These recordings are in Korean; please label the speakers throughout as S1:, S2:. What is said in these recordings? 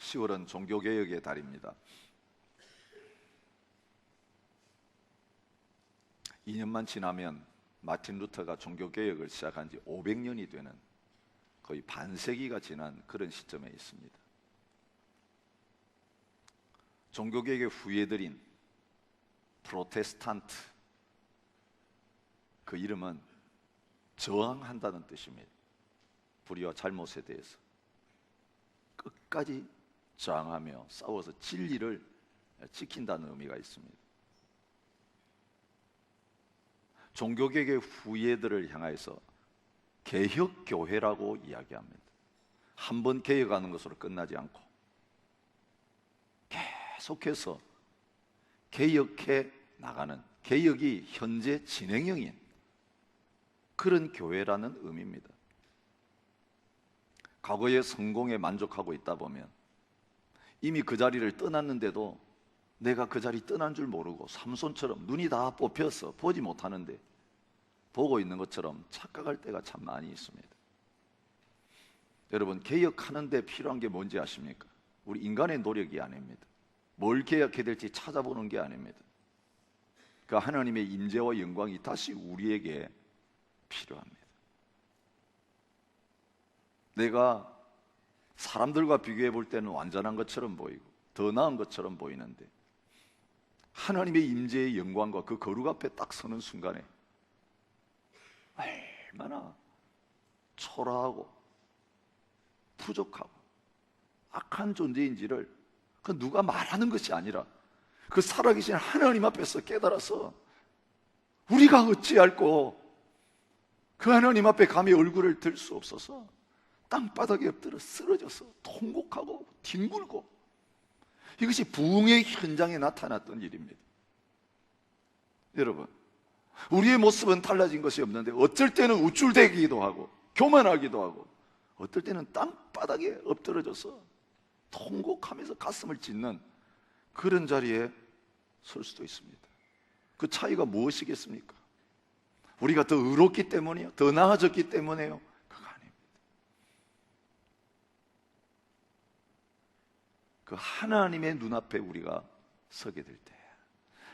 S1: 10월은 종교개혁의 달입니다. 2년만 지나면 마틴 루터가 종교개혁을 시작한 지 500년이 되는, 거의 반세기가 지난 그런 시점에 있습니다. 종교개혁의 후예들인 프로테스탄트, 그 이름은 저항한다는 뜻입니다. 불의와 잘못에 대해서 끝까지 저항하며 싸워서 진리를 지킨다는 의미가 있습니다. 종교개혁의 후예들을 향해서 개혁교회라고 이야기합니다. 한 번 개혁하는 것으로 끝나지 않고 계속해서 개혁해 나가는, 개혁이 현재 진행형인 그런 교회라는 의미입니다. 과거의 성공에 만족하고 있다 보면 이미 그 자리를 떠났는데도 내가 그 자리 떠난 줄 모르고 삼손처럼 눈이 다 뽑혀서 보지 못하는데 보고 있는 것처럼 착각할 때가 참 많이 있습니다. 여러분, 개혁하는 데 필요한 게 뭔지 아십니까? 우리 인간의 노력이 아닙니다. 뭘 개혁해야 될지 찾아보는 게 아닙니다. 그 하나님의 임재와 영광이 다시 우리에게 필요합니다. 내가 사람들과 비교해 볼 때는 완전한 것처럼 보이고 더 나은 것처럼 보이는데 하나님의 임재의 영광과 그 거룩 앞에 딱 서는 순간에 얼마나 초라하고 부족하고 악한 존재인지를 그 누가 말하는 것이 아니라 그 살아계신 하나님 앞에서 깨달아서 우리가 어찌할꼬 그 하나님 앞에 감히 얼굴을 들 수 없어서 땅바닥에 엎드려 쓰러져서 통곡하고 뒹굴고, 이것이 부흥의 현장에 나타났던 일입니다. 여러분, 우리의 모습은 달라진 것이 없는데 어쩔 때는 우쭐대기도 하고 교만하기도 하고 어떨 때는 땅바닥에 엎드러져서 통곡하면서 가슴을 찢는 그런 자리에 설 수도 있습니다. 그 차이가 무엇이겠습니까? 우리가 더 의롭기 때문이요? 더 나아졌기 때문에요? 그거 아닙니다. 그 하나님의 눈앞에 우리가 서게 될 때,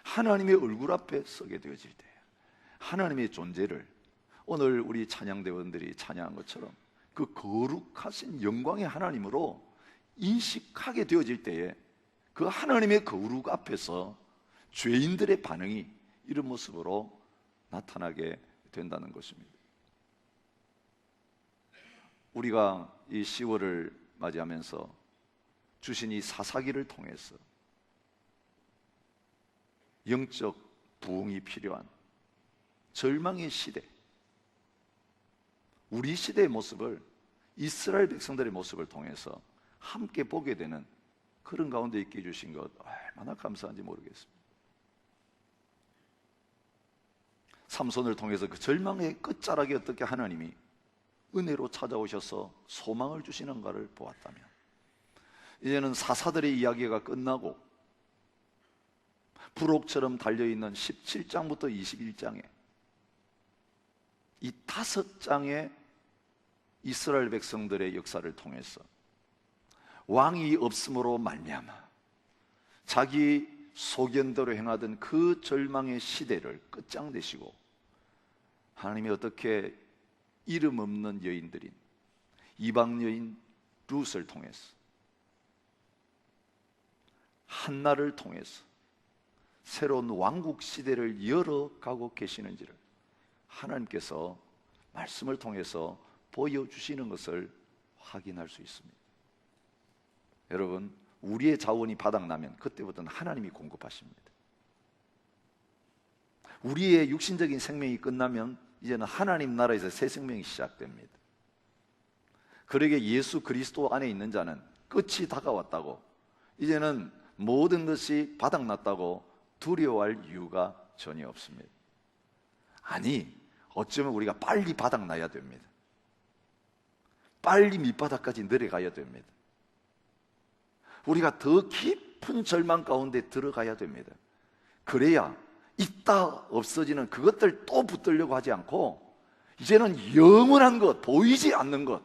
S1: 하나님의 얼굴 앞에 서게 되어질 때, 하나님의 존재를 오늘 우리 찬양대원들이 찬양한 것처럼 그 거룩하신 영광의 하나님으로 인식하게 되어질 때에 그 하나님의 거룩 앞에서 죄인들의 반응이 이런 모습으로 나타나게 된다는 것입니다. 우리가 이 10월을 맞이하면서 주신 이 사사기를 통해서 영적 부흥이 필요한 절망의 시대, 우리 시대의 모습을, 이스라엘 백성들의 모습을 통해서 함께 보게 되는 그런 가운데 있게 해주신 것 얼마나 감사한지 모르겠습니다. 삼손을 통해서 그 절망의 끝자락에 어떻게 하나님이 은혜로 찾아오셔서 소망을 주시는가를 보았다면, 이제는 사사들의 이야기가 끝나고 부록처럼 달려있는 17장부터 21장에 이 5장의 이스라엘 백성들의 역사를 통해서 왕이 없음으로 말미암아 자기 소견대로 행하던 그 절망의 시대를 끝장내시고 하나님이 어떻게 이름 없는 여인들인 이방 여인 룻을 통해서, 한나를 통해서 새로운 왕국 시대를 열어가고 계시는지를 하나님께서 말씀을 통해서 보여주시는 것을 확인할 수 있습니다. 여러분, 우리의 자원이 바닥나면 그때부터는 하나님이 공급하십니다. 우리의 육신적인 생명이 끝나면 이제는 하나님 나라에서 새 생명이 시작됩니다. 그러게 예수 그리스도 안에 있는 자는 끝이 다가왔다고, 이제는 모든 것이 바닥났다고 두려워할 이유가 전혀 없습니다. 아니, 어쩌면 우리가 빨리 바닥나야 됩니다. 빨리 밑바닥까지 내려가야 됩니다. 우리가 더 깊은 절망 가운데 들어가야 됩니다. 그래야 있다 없어지는 그것들 또 붙들려고 하지 않고 이제는 영원한 것, 보이지 않는 것,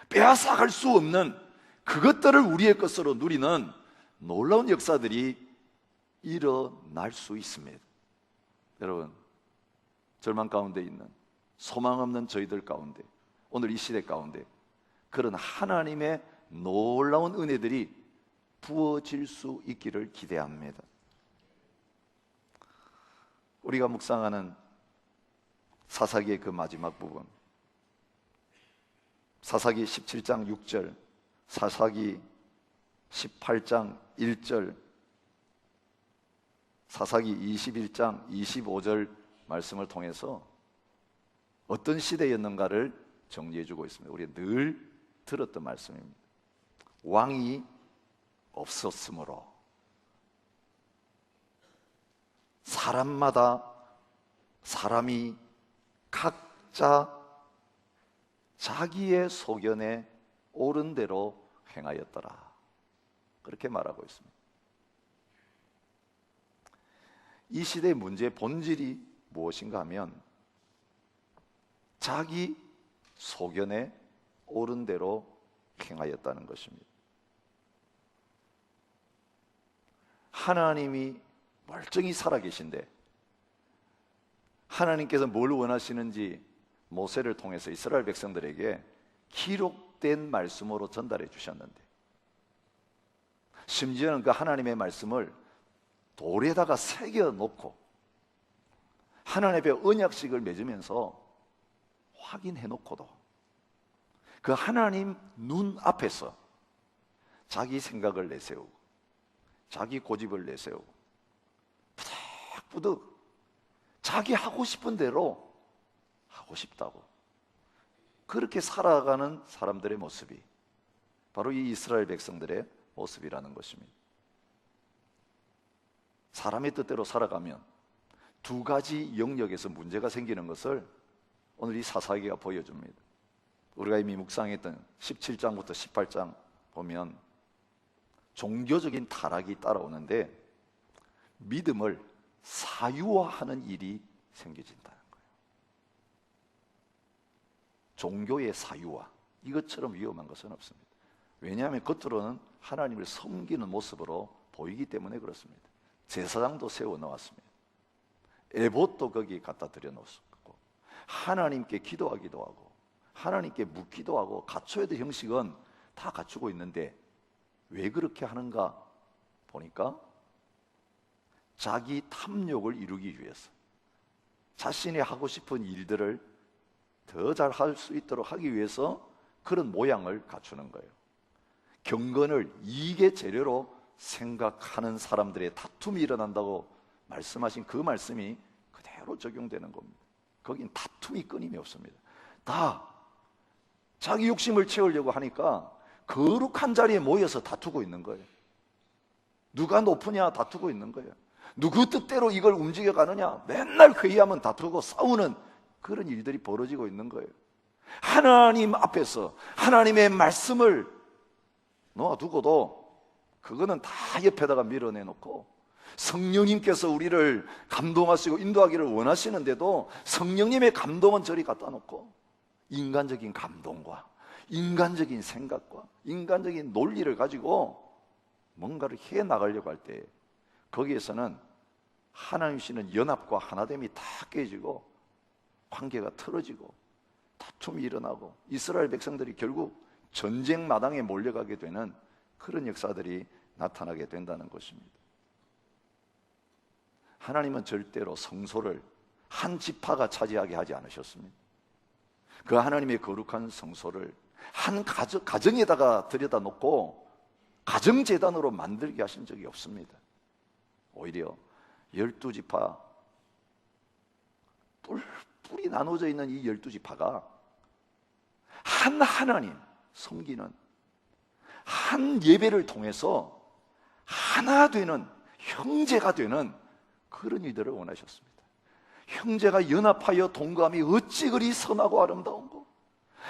S1: 빼앗아갈 수 없는 그것들을 우리의 것으로 누리는 놀라운 역사들이 일어날 수 있습니다. 여러분, 절망 가운데 있는 소망 없는 저희들 가운데, 오늘 이 시대 가운데 그런 하나님의 놀라운 은혜들이 부어질 수 있기를 기대합니다. 우리가 묵상하는 사사기의 그 마지막 부분, 사사기 17장 6절, 사사기 18장 1절, 사사기 21장 25절 말씀을 통해서 어떤 시대였는가를 정리해주고 있습니다. 우리가 늘 들었던 말씀입니다. 왕이 없었으므로 사람이 각자 자기의 소견에 옳은 대로 행하였더라, 그렇게 말하고 있습니다. 이 시대의 문제의 본질이 무엇인가 하면 자기 소견에 옳은 대로 행하였다는 것입니다. 하나님이 멀쩡히 살아계신데 하나님께서 뭘 원하시는지 모세를 통해서 이스라엘 백성들에게 기록된 말씀으로 전달해 주셨는데, 심지어는 그 하나님의 말씀을 돌에다가 새겨 놓고 하나님의 언약식을 맺으면서 확인해 놓고도 그 하나님 눈 앞에서 자기 생각을 내세우고 자기 고집을 내세우고 부득부득 자기 하고 싶은 대로 하고 싶다고 그렇게 살아가는 사람들의 모습이 바로 이 이스라엘 백성들의 모습이라는 것입니다. 사람의 뜻대로 살아가면 두 가지 영역에서 문제가 생기는 것을 오늘 이 사사기가 보여줍니다. 우리가 이미 묵상했던 17장부터 18장 보면 종교적인 타락이 따라오는데 믿음을 사유화하는 일이 생겨진다는 거예요. 종교의 사유화, 이것처럼 위험한 것은 없습니다. 왜냐하면 겉으로는 하나님을 섬기는 모습으로 보이기 때문에 그렇습니다. 제사장도 세워 놓았습니다. 에봇도 거기 갖다 드려 놓았고 하나님께 기도하기도 하고 하나님께 묻기도 하고 갖춰야 될 형식은 다 갖추고 있는데 왜 그렇게 하는가 보니까 자기 탐욕을 이루기 위해서 자신이 하고 싶은 일들을 더 잘 할 수 있도록 하기 위해서 그런 모양을 갖추는 거예요. 경건을 이익의 재료로 생각하는 사람들의 다툼이 일어난다고 말씀하신 그 말씀이 그대로 적용되는 겁니다. 거긴 다툼이 끊임이 없습니다. 다 자기 욕심을 채우려고 하니까 거룩한 자리에 모여서 다투고 있는 거예요. 누가 높으냐 다투고 있는 거예요. 누구 뜻대로 이걸 움직여가느냐 맨날 회의하면 다투고 싸우는 그런 일들이 벌어지고 있는 거예요. 하나님 앞에서 하나님의 말씀을 놓아두고도 그거는 다 옆에다가 밀어내놓고 성령님께서 우리를 감동하시고 인도하기를 원하시는데도 성령님의 감동은 저리 갖다 놓고 인간적인 감동과 인간적인 생각과 인간적인 논리를 가지고 뭔가를 해나가려고 할 때 거기에서는 하나님이시는 연합과 하나됨이 다 깨지고 관계가 틀어지고 다툼이 일어나고 이스라엘 백성들이 결국 전쟁 마당에 몰려가게 되는 그런 역사들이 나타나게 된다는 것입니다. 하나님은 절대로 성소를 한 지파가 차지하게 하지 않으셨습니다. 그 하나님의 거룩한 성소를 한 가정에다가 들여다 놓고 가정재단으로 만들게 하신 적이 없습니다. 오히려 12지파 뿔이 나눠져 있는 이 12지파가 한 하나님 섬기는 한 예배를 통해서 하나 되는 형제가 되는 그런 이들을 원하셨습니다. 형제가 연합하여 동감이 어찌 그리 선하고 아름다운고,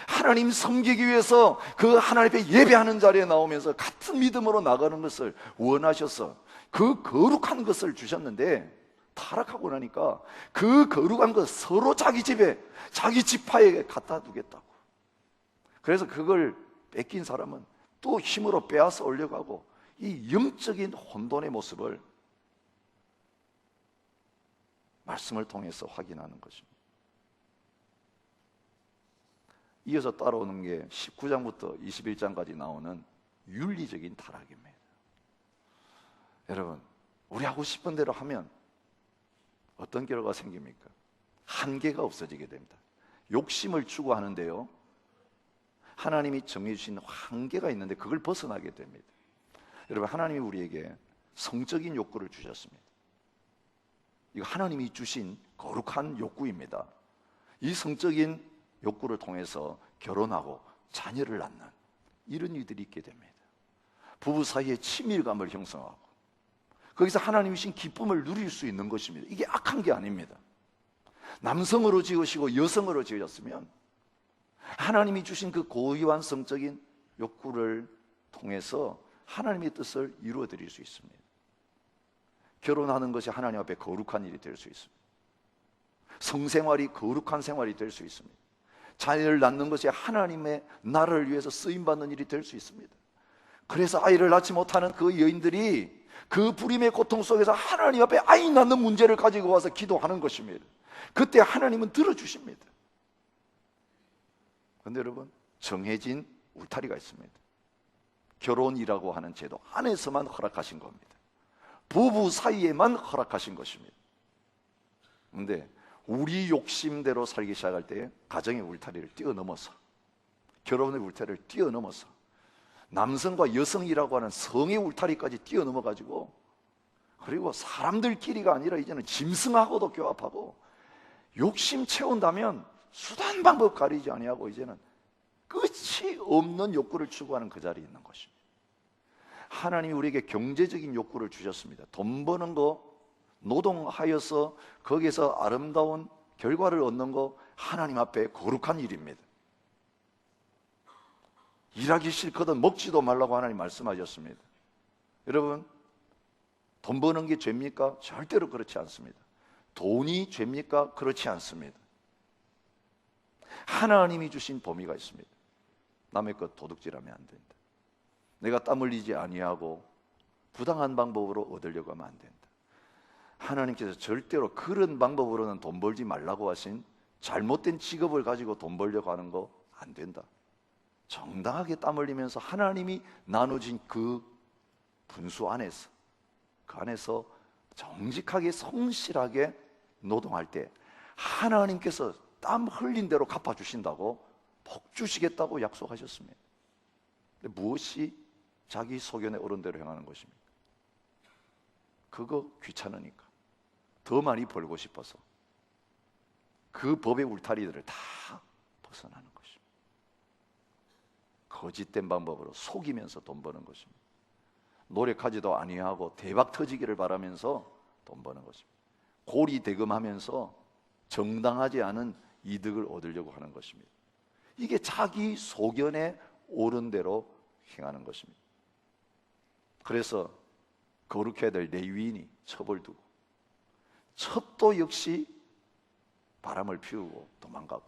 S1: 하나님 섬기기 위해서 그 하나님 앞에 예배하는 자리에 나오면서 같은 믿음으로 나가는 것을 원하셔서 그 거룩한 것을 주셨는데 타락하고 나니까 그 거룩한 것 서로 자기 집에 자기 지파에게 갖다 두겠다고. 그래서 그걸 뺏긴 사람은 또 힘으로 빼앗아 올려가고, 이 영적인 혼돈의 모습을 말씀을 통해서 확인하는 것입니다. 이어서 따라오는 게 19장부터 21장까지 나오는 윤리적인 타락입니다. 여러분, 우리 하고 싶은 대로 하면 어떤 결과가 생깁니까? 한계가 없어지게 됩니다. 욕심을 추구하는데요, 하나님이 정해주신 한계가 있는데 그걸 벗어나게 됩니다. 여러분, 하나님이 우리에게 성적인 욕구를 주셨습니다. 이거 하나님이 주신 거룩한 욕구입니다. 이 성적인 욕구를 통해서 결혼하고 자녀를 낳는 이런 일들이 있게 됩니다. 부부 사이에 친밀감을 형성하고 거기서 하나님이 주신 기쁨을 누릴 수 있는 것입니다. 이게 악한 게 아닙니다. 남성으로 지으시고 여성으로 지으셨으면 하나님이 주신 그 고유한 성적인 욕구를 통해서 하나님의 뜻을 이루어 드릴 수 있습니다. 결혼하는 것이 하나님 앞에 거룩한 일이 될 수 있습니다. 성생활이 거룩한 생활이 될 수 있습니다. 자녀를 낳는 것이 하나님의 나라를 위해서 쓰임받는 일이 될 수 있습니다. 그래서 아이를 낳지 못하는 그 여인들이 그 불임의 고통 속에서 하나님 앞에 아이 낳는 문제를 가지고 와서 기도하는 것입니다. 그때 하나님은 들어주십니다. 그런데 여러분, 정해진 울타리가 있습니다. 결혼이라고 하는 제도 안에서만 허락하신 겁니다. 부부 사이에만 허락하신 것입니다. 그런데 우리 욕심대로 살기 시작할 때 가정의 울타리를 뛰어넘어서, 결혼의 울타리를 뛰어넘어서 남성과 여성이라고 하는 성의 울타리까지 뛰어넘어가지고, 그리고 사람들끼리가 아니라 이제는 짐승하고도 교합하고, 욕심 채운다면 수단 방법 가리지 아니하고 이제는 끝이 없는 욕구를 추구하는 그 자리에 있는 것입니다. 하나님이 우리에게 경제적인 욕구를 주셨습니다. 돈 버는 거, 노동하여서 거기에서 아름다운 결과를 얻는 거 하나님 앞에 거룩한 일입니다. 일하기 싫거든 먹지도 말라고 하나님 말씀하셨습니다. 여러분, 돈 버는 게 죄입니까? 절대로 그렇지 않습니다. 돈이 죄입니까? 그렇지 않습니다. 하나님이 주신 범위가 있습니다. 남의 것 도둑질하면 안 된다. 내가 땀 흘리지 아니하고 부당한 방법으로 얻으려고 하면 안 된다. 하나님께서 절대로 그런 방법으로는 돈 벌지 말라고 하신 잘못된 직업을 가지고 돈 벌려고 하는 거 안 된다. 정당하게 땀 흘리면서 하나님이 나눠진 그 분수 안에서, 그 안에서 정직하게 성실하게 노동할 때 하나님께서 땀 흘린 대로 갚아주신다고, 복 주시겠다고 약속하셨습니다. 근데 무엇이 자기 소견에 옳은 대로 행하는 것입니까? 그거 귀찮으니까, 더 많이 벌고 싶어서 그 법의 울타리들을 다 벗어나는 것입니다. 거짓된 방법으로 속이면서 돈 버는 것입니다. 노력하지도 아니하고 대박 터지기를 바라면서 돈 버는 것입니다. 고리대금하면서 정당하지 않은 이득을 얻으려고 하는 것입니다. 이게 자기 소견에 옳은 대로 행하는 것입니다. 그래서 거룩해야 될 레위인이 첩을 두고, 첩도 역시 바람을 피우고 도망가고,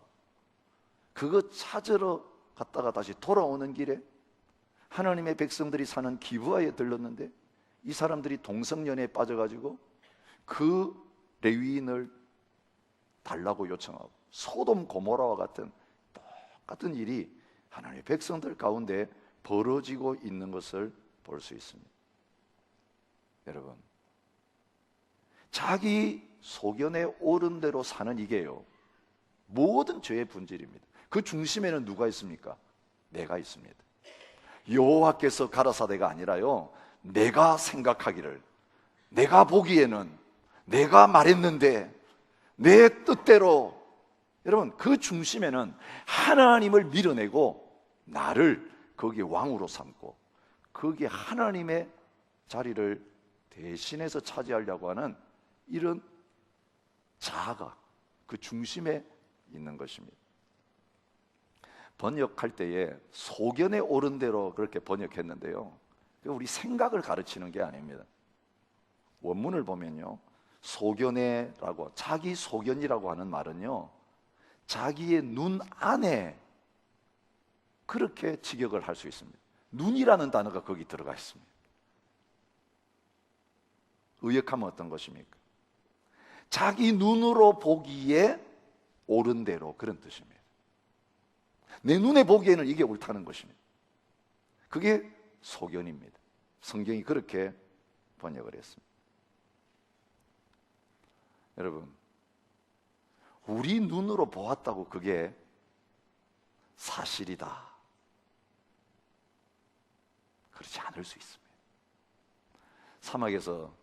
S1: 그거 찾으러 갔다가 다시 돌아오는 길에 하나님의 백성들이 사는 기브아에 들렀는데 이 사람들이 동성연애에 빠져가지고 그 레위인을 달라고 요청하고, 소돔 고모라와 같은 똑같은 일이 하나님의 백성들 가운데 벌어지고 있는 것을 볼 수 있습니다. 여러분, 자기 소견에 옳은 대로 사는 이게요, 모든 죄의 본질입니다. 그 중심에는 누가 있습니까? 내가 있습니다. 여호와께서 가라사대가 아니라요, 내가 생각하기를, 내가 보기에는, 내가 말했는데 내 뜻대로. 여러분, 그 중심에는 하나님을 밀어내고 나를 거기에 왕으로 삼고 거기에 하나님의 자리를 대신해서 차지하려고 하는 이런 자아가 그 중심에 있는 것입니다. 번역할 때에 소견에 옳은 대로 그렇게 번역했는데요, 우리 생각을 가르치는 게 아닙니다. 원문을 보면요, 소견에라고, 자기 소견이라고 하는 말은요, 자기의 눈 안에 그렇게 직역을 할 수 있습니다. 눈이라는 단어가 거기 들어가 있습니다. 의역하면 어떤 것입니까? 자기 눈으로 보기에 옳은 대로, 그런 뜻입니다. 내 눈에 보기에는 이게 옳다는 것입니다. 그게 소견입니다. 성경이 그렇게 번역을 했습니다. 여러분, 우리 눈으로 보았다고 그게 사실이다, 그렇지 않을 수 있습니다. 사막에서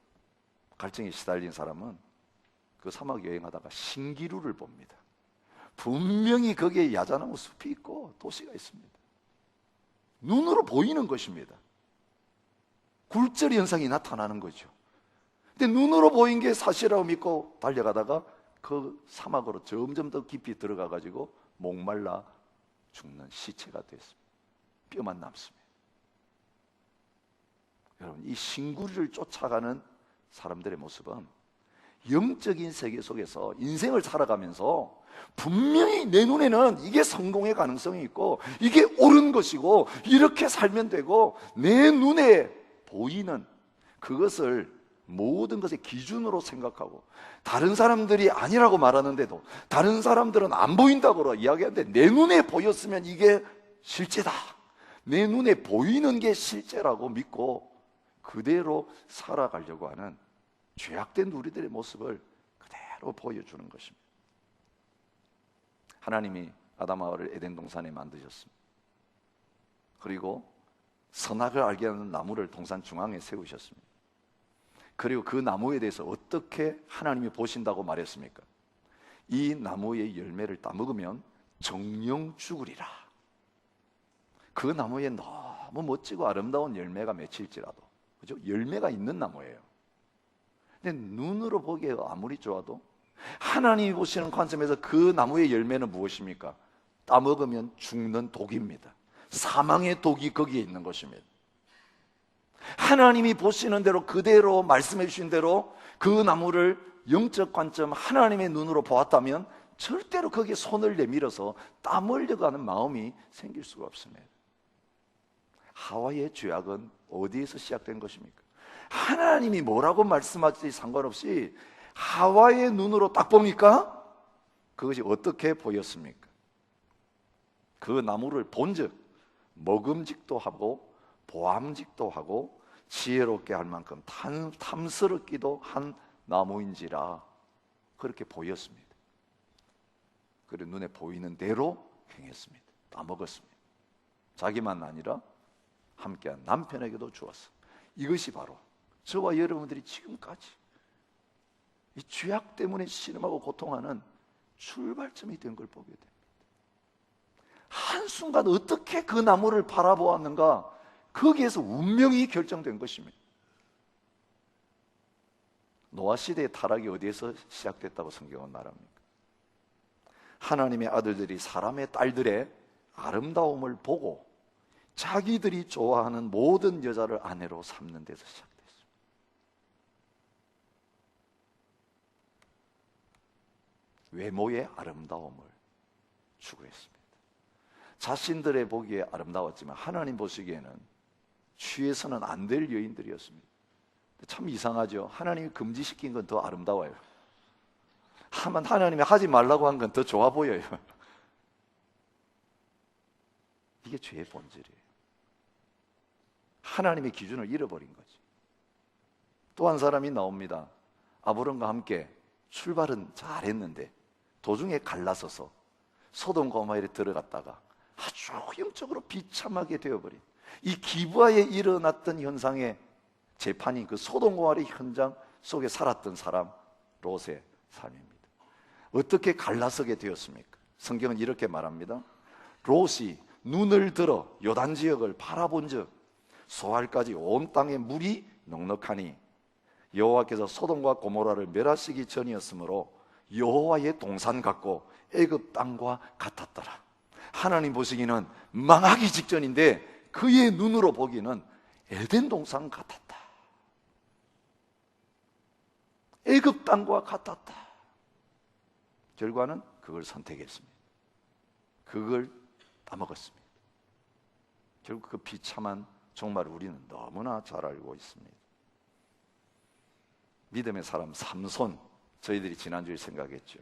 S1: 갈증에 시달린 사람은 그 사막 여행하다가 신기루를 봅니다. 분명히 거기에 야자나무 숲이 있고 도시가 있습니다. 눈으로 보이는 것입니다. 굴절 현상이 나타나는 거죠. 근데 눈으로 보인 게 사실이라고 믿고 달려가다가 그 사막으로 점점 더 깊이 들어가 가지고 목말라 죽는 시체가 됐습니다. 뼈만 남습니다. 여러분, 이 신구리를 쫓아가는 사람들의 모습은 영적인 세계 속에서 인생을 살아가면서 분명히 내 눈에는 이게 성공의 가능성이 있고 이게 옳은 것이고 이렇게 살면 되고, 내 눈에 보이는 그것을 모든 것의 기준으로 생각하고, 다른 사람들이 아니라고 말하는데도 다른 사람들은 안 보인다고 이야기하는데 내 눈에 보였으면 이게 실제다, 내 눈에 보이는 게 실제라고 믿고 그대로 살아가려고 하는 죄악된 우리들의 모습을 그대로 보여주는 것입니다. 하나님이 아담 하와를 에덴 동산에 만드셨습니다. 그리고 선악을 알게 하는 나무를 동산 중앙에 세우셨습니다. 그리고 그 나무에 대해서 어떻게 하나님이 보신다고 말했습니까? 이 나무의 열매를 따먹으면 정령 죽으리라. 그 나무에 너무 멋지고 아름다운 열매가 맺힐지라도, 그죠? 열매가 있는 나무예요. 근데 눈으로 보기에 아무리 좋아도 하나님이 보시는 관점에서 그 나무의 열매는 무엇입니까? 따먹으면 죽는 독입니다. 사망의 독이 거기에 있는 것입니다. 하나님이 보시는 대로 그대로 말씀해 주신 대로 그 나무를 영적 관점 하나님의 눈으로 보았다면 절대로 거기에 손을 내밀어서 따먹으려고 하는 마음이 생길 수가 없습니다. 하와의 죄악은 어디에서 시작된 것입니까? 하나님이 뭐라고 말씀하지 상관없이 하와의 눈으로 딱 보니까 그것이 어떻게 보였습니까? 그 나무를 본즉 먹음직도 하고 보암직도 하고 지혜롭게 할 만큼 탐스럽기도 한 나무인지라 그렇게 보였습니다. 그리고 눈에 보이는 대로 행했습니다. 따먹었습니다. 자기만 아니라 함께한 남편에게도 주었어. 이것이 바로 저와 여러분들이 지금까지 이 죄악 때문에 신음하고 고통하는 출발점이 된 걸 보게 됩니다. 한순간 어떻게 그 나무를 바라보았는가, 거기에서 운명이 결정된 것입니다. 노아 시대의 타락이 어디에서 시작됐다고 성경은 말합니까? 하나님의 아들들이 사람의 딸들의 아름다움을 보고 자기들이 좋아하는 모든 여자를 아내로 삼는 데서 시작됐습니다. 외모의 아름다움을 추구했습니다. 자신들의 보기에 아름다웠지만 하나님 보시기에는 취해서는 안 될 여인들이었습니다. 참 이상하죠. 하나님이 금지시킨 건 더 아름다워요. 하나님이 하지 말라고 한 건 더 좋아 보여요. 이게 죄의 본질이에요. 하나님의 기준을 잃어버린 거지. 또 한 사람이 나옵니다. 아브람과 함께 출발은 잘했는데 도중에 갈라서서 소돔 고모라에 들어갔다가 아주 영적으로 비참하게 되어버린, 이 기브아에 일어났던 현상의 재판이 그 소돔 고모라의 현장 속에 살았던 사람 롯의 삶입니다. 어떻게 갈라서게 되었습니까? 성경은 이렇게 말합니다. 롯이 눈을 들어 요단 지역을 바라본즉 소알까지 온 땅에 물이 넉넉하니 여호와께서 소돔과 고모라를 멸하시기 전이었으므로 여호와의 동산 같고 애굽 땅과 같았더라. 하나님 보시기는 망하기 직전인데 그의 눈으로 보기는 에덴 동산 같았다. 애굽 땅과 같았다. 결과는 그걸 선택했습니다. 그걸 따먹었습니다. 결국 그 비참한 종말을 우리는 너무나 잘 알고 있습니다. 믿음의 사람 삼손, 저희들이 지난주에 생각했죠.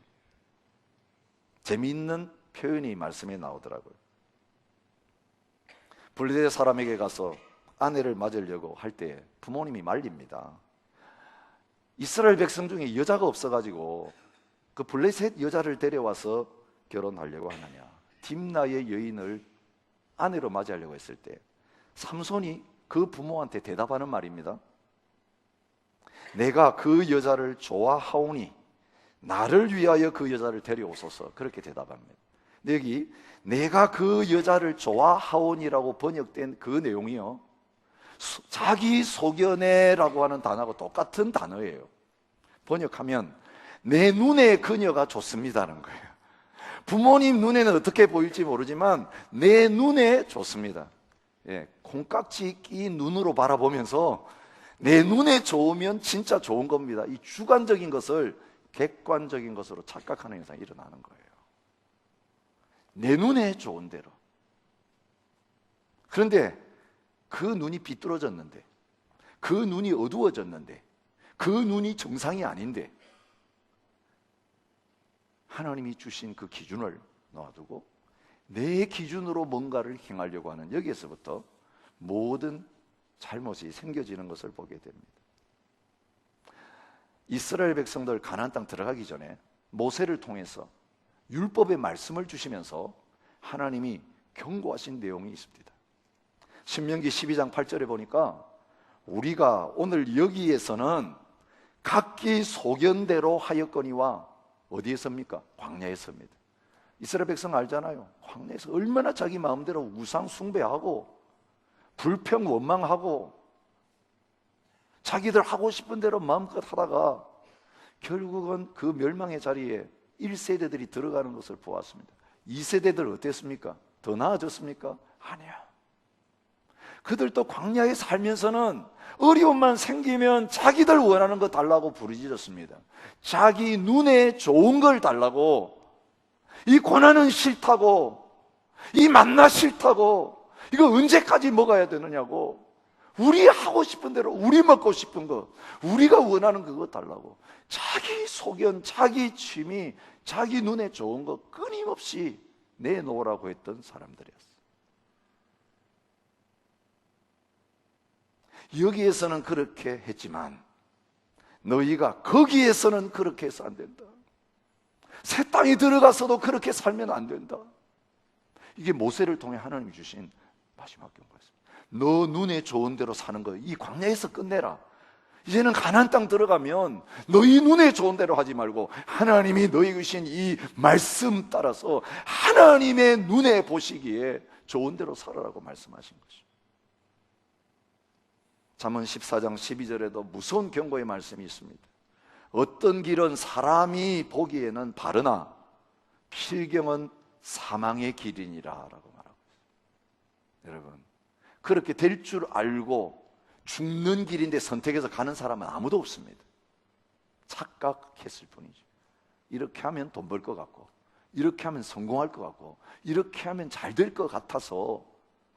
S1: 재미있는 표현이 말씀에 나오더라고요. 블레셋 사람에게 가서 아내를 맞으려고 할 때 부모님이 말립니다. 이스라엘 백성 중에 여자가 없어가지고 그 블레셋 여자를 데려와서 결혼하려고 하느냐, 딥나의 여인을 아내로 맞이하려고 했을 때 삼손이 그 부모한테 대답하는 말입니다. 내가 그 여자를 좋아하오니 나를 위하여 그 여자를 데려오소서. 그렇게 대답합니다. 근데 여기 내가 그 여자를 좋아하오니라고 번역된 그 내용이요, 자기 소견에라고 하는 단어하고 똑같은 단어예요. 번역하면 내 눈에 그녀가 좋습니다는 거예요. 부모님 눈에는 어떻게 보일지 모르지만 내 눈에 좋습니다. 예, 콩깍지 낀 눈으로 바라보면서 내 눈에 좋으면 진짜 좋은 겁니다. 이 주관적인 것을 객관적인 것으로 착각하는 현상이 일어나는 거예요. 내 눈에 좋은 대로. 그런데 그 눈이 비뚤어졌는데, 그 눈이 어두워졌는데, 그 눈이 정상이 아닌데 하나님이 주신 그 기준을 놔두고 내 기준으로 뭔가를 행하려고 하는, 여기에서부터 모든 잘못이 생겨지는 것을 보게 됩니다. 이스라엘 백성들 가나안 땅 들어가기 전에 모세를 통해서 율법의 말씀을 주시면서 하나님이 경고하신 내용이 있습니다. 신명기 12장 8절에 보니까 우리가 오늘 여기에서는 각기 소견대로 하였거니와 어디에 섭니까? 광야에 섭니다. 이스라엘 백성 알잖아요. 광야에서 얼마나 자기 마음대로 우상 숭배하고 불평 원망하고 자기들 하고 싶은 대로 마음껏 하다가 결국은 그 멸망의 자리에 1세대들이 들어가는 것을 보았습니다. 2세대들 어땠습니까? 더 나아졌습니까? 아니야. 그들도 광야에 살면서는 어려움만 생기면 자기들 원하는 거 달라고 부르짖었습니다. 자기 눈에 좋은 걸 달라고, 이 고난은 싫다고, 이 만나 싫다고, 이거 언제까지 먹어야 되느냐고, 우리 하고 싶은 대로, 우리 먹고 싶은 거, 우리가 원하는 그거 달라고 자기 소견, 자기 취미, 자기 눈에 좋은 거 끊임없이 내놓으라고 했던 사람들이었어요. 여기에서는 그렇게 했지만 너희가 거기에서는 그렇게 해서 안 된다. 새 땅에 들어가서도 그렇게 살면 안 된다. 이게 모세를 통해 하나님이 주신 마지막 경고였습니다. 너 눈에 좋은 대로 사는 거 이 광야에서 끝내라. 이제는 가나안 땅 들어가면 너희 눈에 좋은 대로 하지 말고 하나님이 너희 주신 이 말씀 따라서 하나님의 눈에 보시기에 좋은 대로 살아라고 말씀하신 것이죠. 잠언 14장 12절에도 무서운 경고의 말씀이 있습니다. 어떤 길은 사람이 보기에는 바르나 필경은 사망의 길이니라 라고 말하고 있습니다. 여러분, 그렇게 될 줄 알고 죽는 길인데 선택해서 가는 사람은 아무도 없습니다. 착각했을 뿐이죠. 이렇게 하면 돈 벌 것 같고, 이렇게 하면 성공할 것 같고, 이렇게 하면 잘 될 것 같아서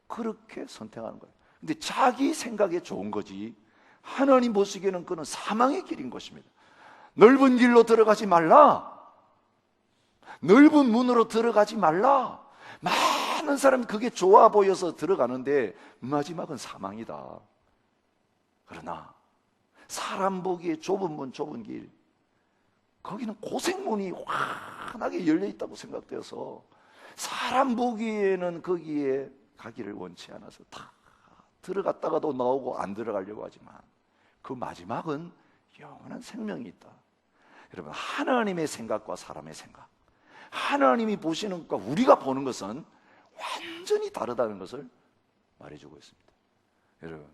S1: 그렇게 선택하는 거예요. 근데 자기 생각에 좋은 거지 하나님 보시기에는 그는 사망의 길인 것입니다. 넓은 길로 들어가지 말라. 넓은 문으로 들어가지 말라. 많은 사람이 그게 좋아 보여서 들어가는데 마지막은 사망이다. 그러나 사람 보기에 좁은 문, 좁은 길, 거기는 고생문이 환하게 열려있다고 생각되어서 사람 보기에는 거기에 가기를 원치 않아서 다 들어갔다가도 나오고 안 들어가려고 하지만 그 마지막은 영원한 생명이 있다. 여러분, 하나님의 생각과 사람의 생각, 하나님이 보시는 것과 우리가 보는 것은 완전히 다르다는 것을 말해주고 있습니다. 여러분,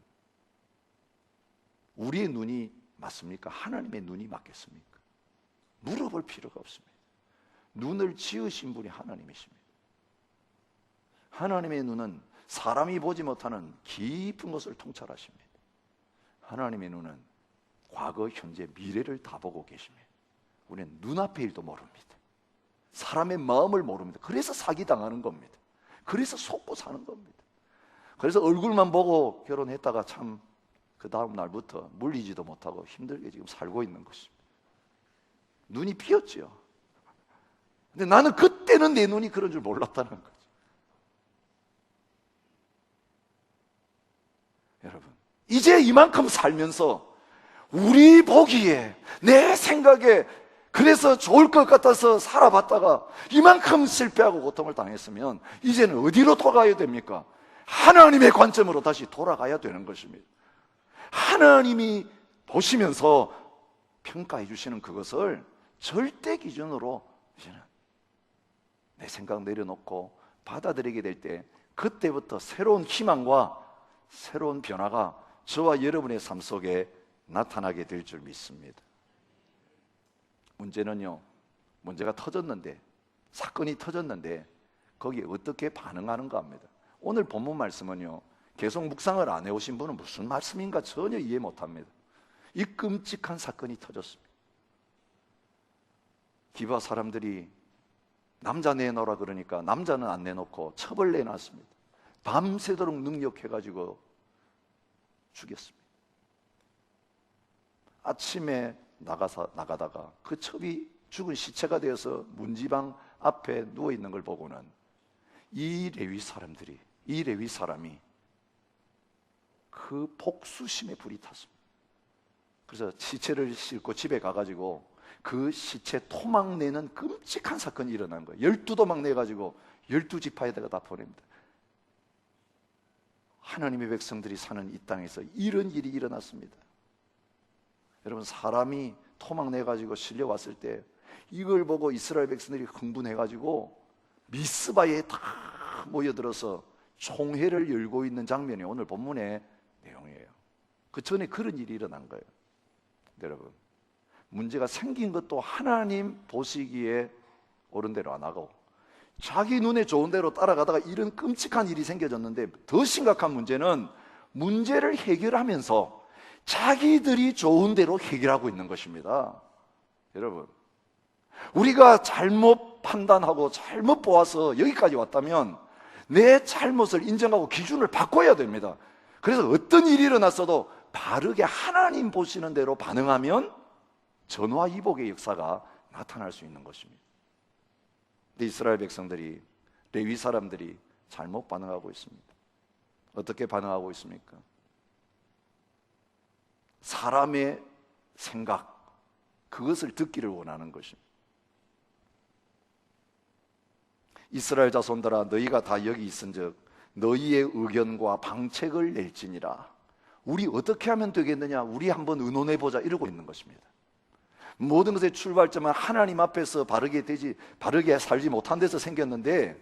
S1: 우리의 눈이 맞습니까? 하나님의 눈이 맞겠습니까? 물어볼 필요가 없습니다. 눈을 지으신 분이 하나님이십니다. 하나님의 눈은 사람이 보지 못하는 깊은 것을 통찰하십니다. 하나님의 눈은 과거, 현재, 미래를 다 보고 계십니다. 우리는 눈앞의 일도 모릅니다. 사람의 마음을 모릅니다. 그래서 사기당하는 겁니다. 그래서 속고 사는 겁니다. 그래서 얼굴만 보고 결혼했다가 참 그 다음 날부터 물리지도 못하고 힘들게 지금 살고 있는 것입니다. 눈이 비었죠. 근데 나는 그때는 내 눈이 그런 줄 몰랐다는 거죠. 여러분, 이제 이만큼 살면서 우리 보기에, 내 생각에 그래서 좋을 것 같아서 살아봤다가 이만큼 실패하고 고통을 당했으면 이제는 어디로 돌아가야 됩니까? 하나님의 관점으로 다시 돌아가야 되는 것입니다. 하나님이 보시면서 평가해 주시는 그것을 절대 기준으로 이제는 내 생각 내려놓고 받아들이게 될 때, 그때부터 새로운 희망과 새로운 변화가 저와 여러분의 삶 속에 나타나게 될 줄 믿습니다. 문제는요, 문제가 터졌는데, 사건이 터졌는데 거기에 어떻게 반응하는가 합니다. 오늘 본문 말씀은요, 계속 묵상을 안 해오신 분은 무슨 말씀인가 전혀 이해 못합니다. 이 끔찍한 사건이 터졌습니다. 기브아 사람들이 남자 내놓으라 그러니까 남자는 안 내놓고 첩을 내놨습니다. 밤새도록 능력해가지고 죽였습니다. 아침에 나가다가 그 첩이 죽은 시체가 되어서 문지방 앞에 누워있는 걸 보고는 이 레위 사람이 그 복수심에 불이 탔습니다. 그래서 시체를 싣고 집에 가가지고 그 시체 토막 내는 끔찍한 사건이 일어난 거예요. 12도막 내가지고 12지파에다가 다 보냅니다. 하나님의 백성들이 사는 이 땅에서 이런 일이 일어났습니다. 여러분, 사람이 토막 내가지고 실려왔을 때 이걸 보고 이스라엘 백성들이 흥분해가지고 미스바에 다 모여들어서 총회를 열고 있는 장면이 오늘 본문의 내용이에요. 그 전에 그런 일이 일어난 거예요. 여러분, 문제가 생긴 것도 하나님 보시기에 옳은 대로 안 하고 자기 눈에 좋은 대로 따라가다가 이런 끔찍한 일이 생겨졌는데, 더 심각한 문제는 문제를 해결하면서 자기들이 좋은 대로 해결하고 있는 것입니다. 여러분, 우리가 잘못 판단하고 잘못 보아서 여기까지 왔다면 내 잘못을 인정하고 기준을 바꿔야 됩니다. 그래서 어떤 일이 일어났어도 바르게 하나님 보시는 대로 반응하면 전화위복의 역사가 나타날 수 있는 것입니다. 근데 이스라엘 백성들이, 레위 사람들이 잘못 반응하고 있습니다. 어떻게 반응하고 있습니까? 사람의 생각, 그것을 듣기를 원하는 것입니다. 이스라엘 자손들아, 너희가 다 여기 있은즉 너희의 의견과 방책을 낼지니라. 우리 어떻게 하면 되겠느냐, 우리 한번 의논해보자, 이러고 있는 것입니다. 모든 것의 출발점은 하나님 앞에서 바르게 살지 못한 데서 생겼는데,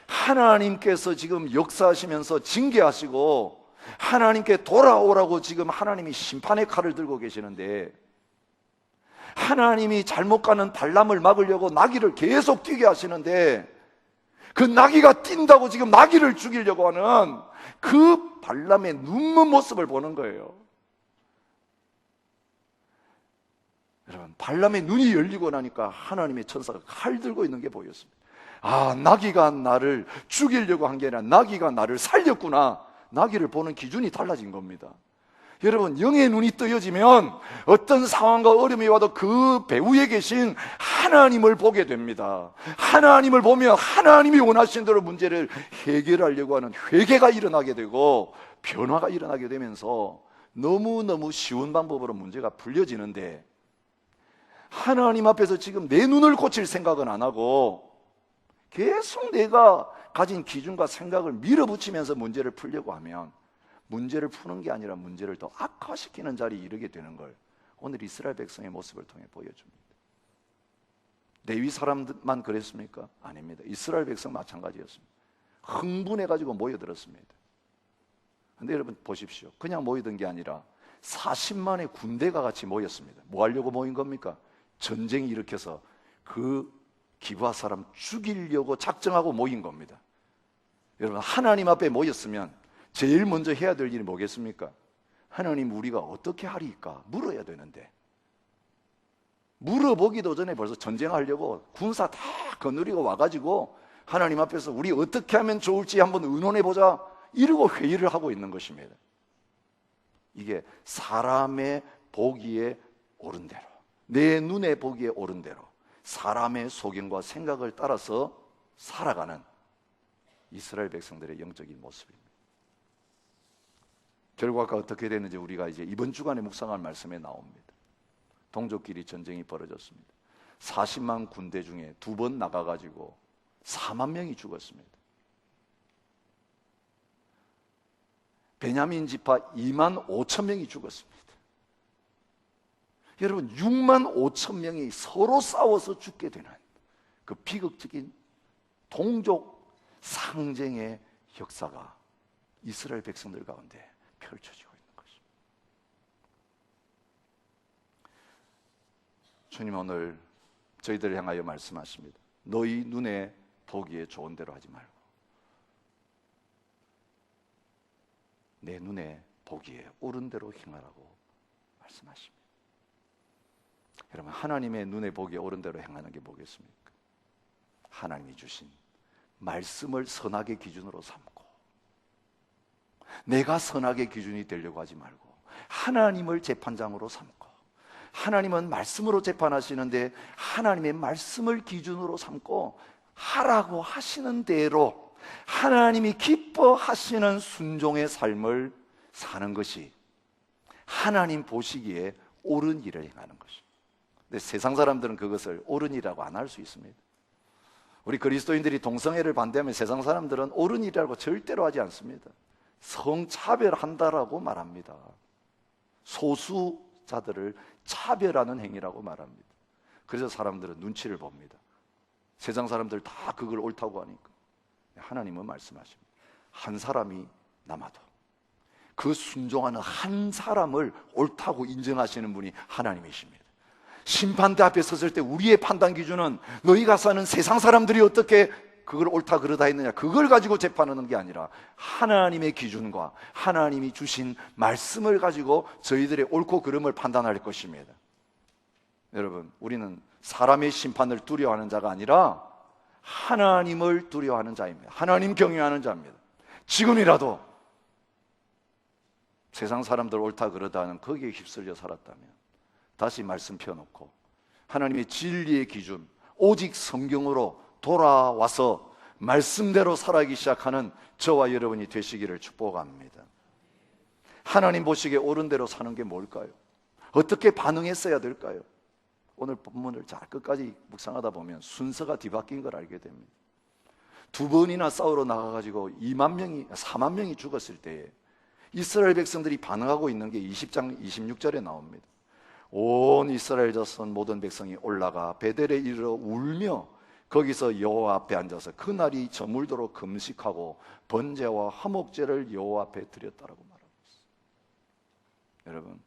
S1: 하나님께서 지금 역사하시면서 징계하시고 하나님께 돌아오라고 지금 하나님이 심판의 칼을 들고 계시는데, 하나님이 잘못 가는 발람을 막으려고 나귀를 계속 뛰게 하시는데, 그 나귀가 뛴다고 지금 나귀를 죽이려고 하는 그 발람의 눈먼 모습을 보는 거예요. 여러분, 발람의 눈이 열리고 나니까 하나님의 천사가 칼 들고 있는 게 보였습니다. 아, 나귀가 나를 죽이려고 한 게 아니라 나귀가 나를 살렸구나. 나귀를 보는 기준이 달라진 겁니다. 여러분, 영의 눈이 뜨여지면 어떤 상황과 어려움이 와도 그 배후에 계신 하나님을 보게 됩니다. 하나님을 보면 하나님이 원하시는 대로 문제를 해결하려고 하는 회개가 일어나게 되고 변화가 일어나게 되면서 너무너무 쉬운 방법으로 문제가 풀려지는데, 하나님 앞에서 지금 내 눈을 고칠 생각은 안 하고 계속 내가 가진 기준과 생각을 밀어붙이면서 문제를 풀려고 하면 문제를 푸는 게 아니라 문제를 더 악화시키는 자리에 이르게 되는 걸 오늘 이스라엘 백성의 모습을 통해 보여줍니다. 레위 사람만 그랬습니까? 아닙니다. 이스라엘 백성 마찬가지였습니다. 흥분해가지고 모여들었습니다. 그런데 여러분 보십시오. 그냥 모이던 게 아니라 40만의 군대가 같이 모였습니다. 뭐 하려고 모인 겁니까? 전쟁 일으켜서 그 기브아 사람 죽이려고 작정하고 모인 겁니다. 여러분, 하나님 앞에 모였으면 제일 먼저 해야 될 일이 뭐겠습니까? 하나님, 우리가 어떻게 하리까? 물어야 되는데, 물어보기도 전에 벌써 전쟁하려고 군사 다 거느리고 와가지고 하나님 앞에서 우리 어떻게 하면 좋을지 한번 의논해보자, 이러고 회의를 하고 있는 것입니다. 이게 사람의 보기에 옳은 대로, 내 눈에 보기에 옳은 대로 사람의 소견과 생각을 따라서 살아가는 이스라엘 백성들의 영적인 모습입니다. 결과가 어떻게 되는지 우리가 이제 이번 주간에 묵상할 말씀에 나옵니다. 동족끼리 전쟁이 벌어졌습니다. 40만 군대 중에 2번 나가가지고 4만 명이 죽었습니다. 베냐민 지파 2만 5천 명이 죽었습니다. 여러분, 6만 5천 명이 서로 싸워서 죽게 되는 그 비극적인 동족 상쟁의 역사가 이스라엘 백성들 가운데 펼쳐지고 있는 것입니다. 주님 오늘 저희들을 향하여 말씀하십니다. 너희 눈에 보기에 좋은 대로 하지 말고 내 눈에 보기에 옳은 대로 행하라고 말씀하십니다. 여러분, 하나님의 눈에 보기에 옳은 대로 행하는 게 뭐겠습니까? 하나님이 주신 말씀을 선악의 기준으로 삼고 내가 선악의 기준이 되려고 하지 말고 하나님을 재판장으로 삼고, 하나님은 말씀으로 재판하시는데 하나님의 말씀을 기준으로 삼고 하라고 하시는 대로 하나님이 기뻐하시는 순종의 삶을 사는 것이 하나님 보시기에 옳은 일을 행하는 것입니다. 근데 세상 사람들은 그것을 옳은 일이라고 안 할 수 있습니다. 우리 그리스도인들이 동성애를 반대하면 세상 사람들은 옳은 일이라고 절대로 하지 않습니다. 성차별한다라고 말합니다. 소수자들을 차별하는 행위라고 말합니다. 그래서 사람들은 눈치를 봅니다. 세상 사람들 다 그걸 옳다고 하니까. 하나님은 말씀하십니다. 한 사람이 남아도 그 순종하는 한 사람을 옳다고 인정하시는 분이 하나님이십니다. 심판대 앞에 섰을 때 우리의 판단 기준은 너희가 사는 세상 사람들이 어떻게 그걸 옳다 그러다 했느냐, 그걸 가지고 재판하는 게 아니라 하나님의 기준과 하나님이 주신 말씀을 가지고 저희들의 옳고 그름을 판단할 것입니다. 여러분, 우리는 사람의 심판을 두려워하는 자가 아니라 하나님을 두려워하는 자입니다. 하나님 경외하는 자입니다. 지금이라도 세상 사람들 옳다 그러다 하는 거기에 휩쓸려 살았다면 다시 말씀 펴놓고 하나님의 진리의 기준, 오직 성경으로 돌아와서 말씀대로 살아가기 시작하는 저와 여러분이 되시기를 축복합니다. 하나님 보시기에 옳은 대로 사는 게 뭘까요? 어떻게 반응했어야 될까요? 오늘 본문을 잘 끝까지 묵상하다 보면 순서가 뒤바뀐 걸 알게 됩니다. 2번이나 싸우러 나가가지고 2만 명이, 4만 명이 죽었을 때에 이스라엘 백성들이 반응하고 있는 게 20장 26절에 나옵니다. 온 이스라엘 자손 모든 백성이 올라가 베델에 이르러 울며 거기서 여호와 앞에 앉아서 그날이 저물도록 금식하고 번제와 화목제를 여호와 앞에 드렸다라고 말하고 있습니다. 여러분,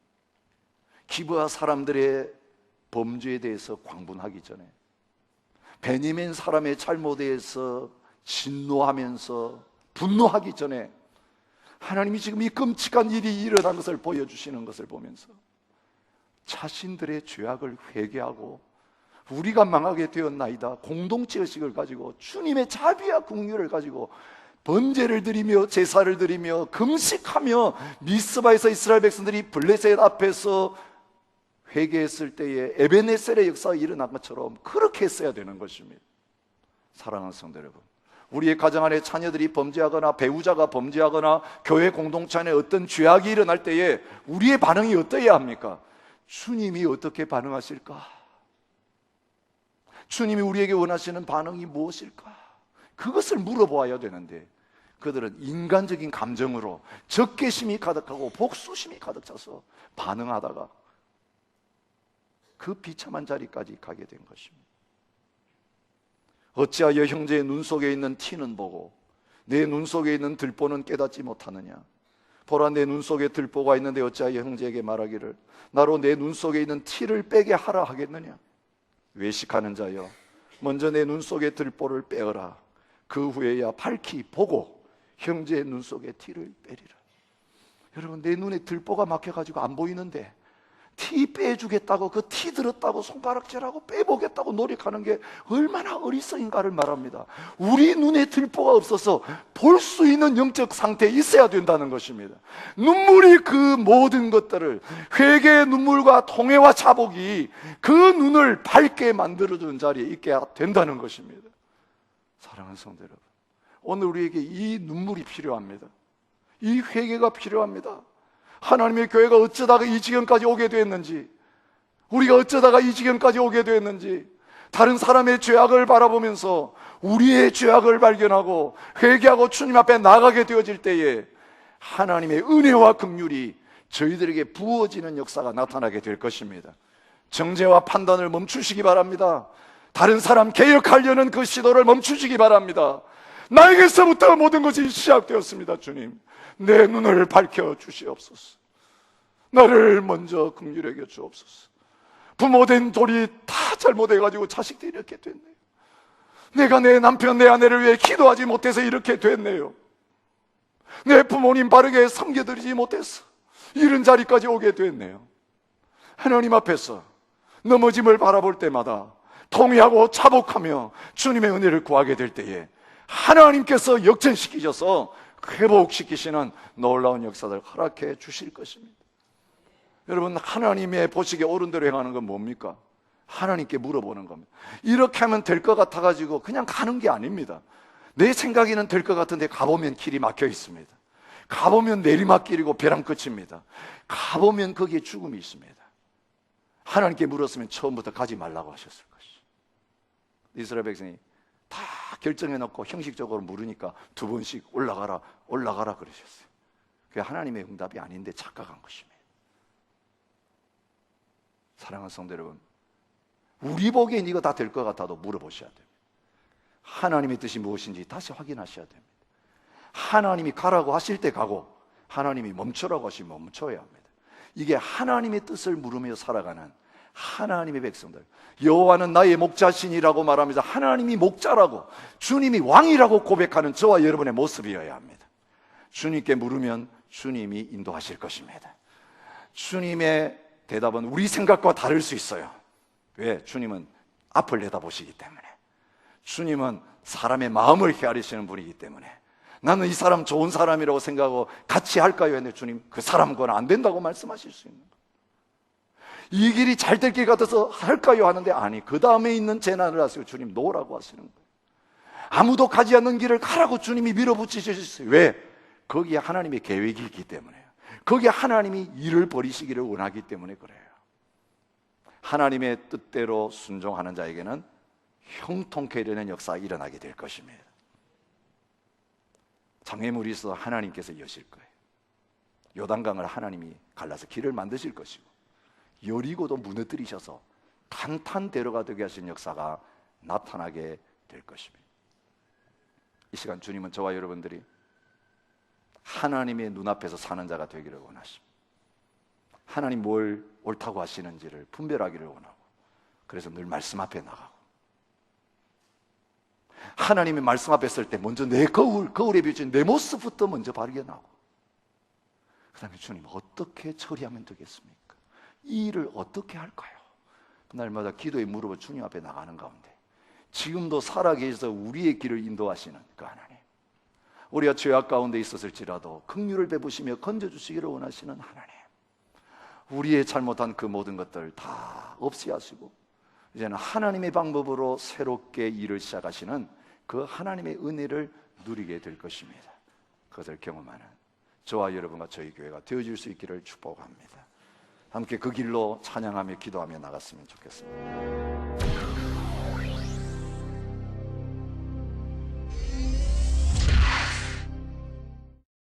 S1: 기브아 사람들의 범죄에 대해서 광분하기 전에, 베냐민 사람의 잘못에 대해서 진노하면서 분노하기 전에 하나님이 지금 이 끔찍한 일이 일어난 것을 보여주시는 것을 보면서 자신들의 죄악을 회개하고 우리가 망하게 되었나이다, 공동체의식을 가지고 주님의 자비와 긍휼을 가지고 번제를 드리며 제사를 드리며 금식하며 미스바에서 이스라엘 백성들이 블레셋 앞에서 회개했을 때에 에베네셀의 역사가 일어난 것처럼 그렇게 했어야 되는 것입니다. 사랑하는 성도 여러분, 우리의 가정 안에 자녀들이 범죄하거나 배우자가 범죄하거나 교회 공동체 안에 어떤 죄악이 일어날 때에 우리의 반응이 어떠해야 합니까? 주님이 어떻게 반응하실까? 주님이 우리에게 원하시는 반응이 무엇일까? 그것을 물어보아야 되는데 그들은 인간적인 감정으로 적개심이 가득하고 복수심이 가득 차서 반응하다가 그 비참한 자리까지 가게 된 것입니다. 어찌하여 형제의 눈 속에 있는 티는 보고 내 눈 속에 있는 들보는 깨닫지 못하느냐? 보라, 내 눈 속에 들보가 있는데 어찌하여 형제에게 말하기를 나로 내 눈 속에 있는 티를 빼게 하라 하겠느냐? 외식하는 자여, 먼저 내 눈 속에 들보를 빼어라. 그 후에야 밝히 보고 형제의 눈 속에 티를 빼리라. 여러분, 내 눈에 들보가 막혀가지고 안 보이는데 티 빼주겠다고, 그 티 들었다고 손가락질하고 빼보겠다고 노력하는 게 얼마나 어리석인가를 말합니다. 우리 눈에 들보가 없어서 볼 수 있는 영적 상태에 있어야 된다는 것입니다. 눈물이 그 모든 것들을, 회개의 눈물과 통회와 자복이 그 눈을 밝게 만들어주는 자리에 있게 된다는 것입니다. 사랑하는 성도 여러분, 오늘 우리에게 이 눈물이 필요합니다. 이 회개가 필요합니다. 하나님의 교회가 어쩌다가 이 지경까지 오게 됐는지, 우리가 어쩌다가 이 지경까지 오게 됐는지, 다른 사람의 죄악을 바라보면서 우리의 죄악을 발견하고 회개하고 주님 앞에 나가게 되어질 때에 하나님의 은혜와 긍휼이 저희들에게 부어지는 역사가 나타나게 될 것입니다. 정죄와 판단을 멈추시기 바랍니다. 다른 사람 개혁하려는 그 시도를 멈추시기 바랍니다. 나에게서부터 모든 것이 시작되었습니다. 주님, 내 눈을 밝혀주시옵소서. 나를 먼저 긍휼히 여겨 주옵소서. 부모된 돌이 다 잘못해가지고 자식들이 이렇게 됐네요. 내가 내 남편, 내 아내를 위해 기도하지 못해서 이렇게 됐네요. 내 부모님 바르게 섬겨드리지 못해서 이런 자리까지 오게 됐네요. 하나님 앞에서 넘어짐을 바라볼 때마다 통회하고 자복하며 주님의 은혜를 구하게 될 때에 하나님께서 역전시키셔서 회복시키시는 놀라운 역사를 허락해 주실 것입니다. 여러분, 하나님의 보시기에 옳은 대로 행하는 건 뭡니까? 하나님께 물어보는 겁니다. 이렇게 하면 될 것 같아가지고 그냥 가는 게 아닙니다. 내 생각에는 될 것 같은데 가보면 길이 막혀 있습니다. 가보면 내리막길이고 벼랑 끝입니다. 가보면 거기에 죽음이 있습니다. 하나님께 물었으면 처음부터 가지 말라고 하셨을 것이죠. 이스라엘 백성이 다 결정해놓고 형식적으로 물으니까 2번씩 올라가라 그러셨어요. 그게 하나님의 응답이 아닌데 착각한 것입니다. 사랑하는 성도 여러분, 우리 보기엔 이거 다 될 것 같아도 물어보셔야 됩니다. 하나님의 뜻이 무엇인지 다시 확인하셔야 됩니다. 하나님이 가라고 하실 때 가고, 하나님이 멈추라고 하시면 멈춰야 합니다. 이게 하나님의 뜻을 물으며 살아가는 하나님의 백성들, 여호와는 나의 목자시니라고 말하면서 하나님이 목자라고, 주님이 왕이라고 고백하는 저와 여러분의 모습이어야 합니다. 주님께 물으면 주님이 인도하실 것입니다. 주님의 대답은 우리 생각과 다를 수 있어요. 왜? 주님은 앞을 내다보시기 때문에, 주님은 사람의 마음을 헤아리시는 분이기 때문에, 나는 이 사람 좋은 사람이라고 생각하고 같이 할까요? 했는데 주님, 그 사람과는 안 된다고 말씀하실 수 있는 거예요. 이 길이 잘 될 길 같아서 할까요? 하는데 아니, 그 다음에 있는 재난을 하시고 주님 놓으라고 하시는 거예요. 아무도 가지 않는 길을 가라고 주님이 밀어붙이셨어요. 왜? 거기에 하나님의 계획이 있기 때문에요. 거기에 하나님이 일을 벌이시기를 원하기 때문에 그래요. 하나님의 뜻대로 순종하는 자에게는 형통케 되는 역사가 일어나게 될 것입니다. 장애물이 있어 하나님께서 여실 거예요. 요단강을 하나님이 갈라서 길을 만드실 것이고, 여리고도 무너뜨리셔서 탄탄대로가 되게 하신 역사가 나타나게 될 것입니다. 이 시간 주님은 저와 여러분들이 하나님의 눈앞에서 사는 자가 되기를 원하십니다. 하나님 뭘 옳다고 하시는지를 분별하기를 원하고, 그래서 늘 말씀 앞에 나가고, 하나님의 말씀 앞에 설 때 먼저 내 거울에 비친 내 모습부터 먼저 발견하고, 그 다음에 주님 어떻게 처리하면 되겠습니까? 이 일을 어떻게 할까요? 날마다 기도에 물어보 주님 앞에 나가는 가운데 지금도 살아계셔서 우리의 길을 인도하시는 그 하나님, 우리가 죄악 가운데 있었을지라도 긍휼을 베푸시며 건져주시기를 원하시는 하나님, 우리의 잘못한 그 모든 것들 다 없이 하시고 이제는 하나님의 방법으로 새롭게 일을 시작하시는 그 하나님의 은혜를 누리게 될 것입니다. 그것을 경험하는 저와 여러분과 저희 교회가 되어질 수 있기를 축복합니다. 함께 그 길로 찬양하며 기도하며 나갔으면 좋겠습니다.